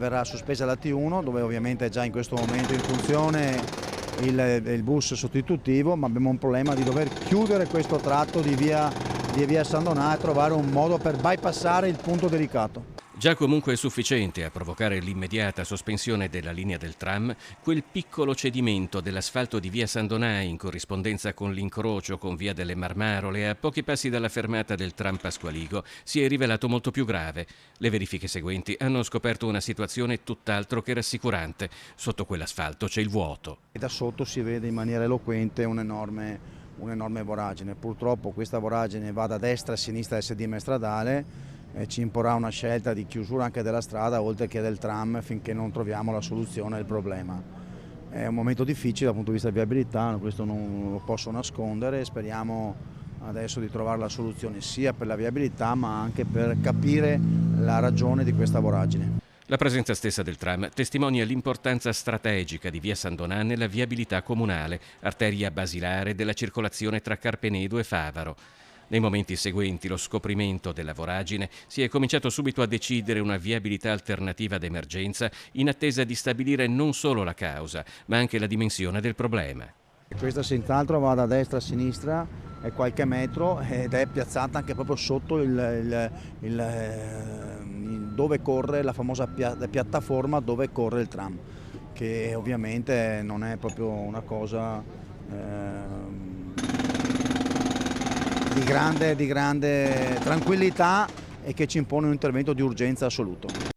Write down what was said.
Verrà sospesa la T1, dove ovviamente è già in questo momento in funzione il bus sostitutivo, ma abbiamo un problema di dover chiudere questo tratto di via San Donà e trovare un modo per bypassare il punto delicato. Già comunque è sufficiente a provocare l'immediata sospensione della linea del tram quel piccolo cedimento dell'asfalto di via San Donà in corrispondenza con l'incrocio con via delle Marmarole a pochi passi dalla fermata del tram Pasqualigo si è rivelato molto più grave. Le verifiche seguenti hanno scoperto una situazione tutt'altro che rassicurante. Sotto quell'asfalto c'è il vuoto. E da sotto si vede in maniera eloquente un'enorme voragine. Purtroppo questa voragine va da destra a sinistra del sedime stradale e ci imporrà una scelta di chiusura anche della strada oltre che del tram finché non troviamo la soluzione del problema. È un momento difficile dal punto di vista di viabilità, questo non lo posso nascondere, speriamo adesso di trovare la soluzione sia per la viabilità ma anche per capire la ragione di questa voragine. La presenza stessa del tram testimonia l'importanza strategica di via San Donà nella viabilità comunale, arteria basilare della circolazione tra Carpenedo e Favaro. Nei momenti seguenti lo scoprimento della voragine si è cominciato subito a decidere una viabilità alternativa d'emergenza in attesa di stabilire non solo la causa, ma anche la dimensione del problema. Questa senz'altro va da destra a sinistra, è qualche metro ed è piazzata anche proprio sotto dove corre la famosa piattaforma dove corre il tram, che ovviamente non è proprio una cosa di grande tranquillità e che ci impone un intervento di urgenza assoluto.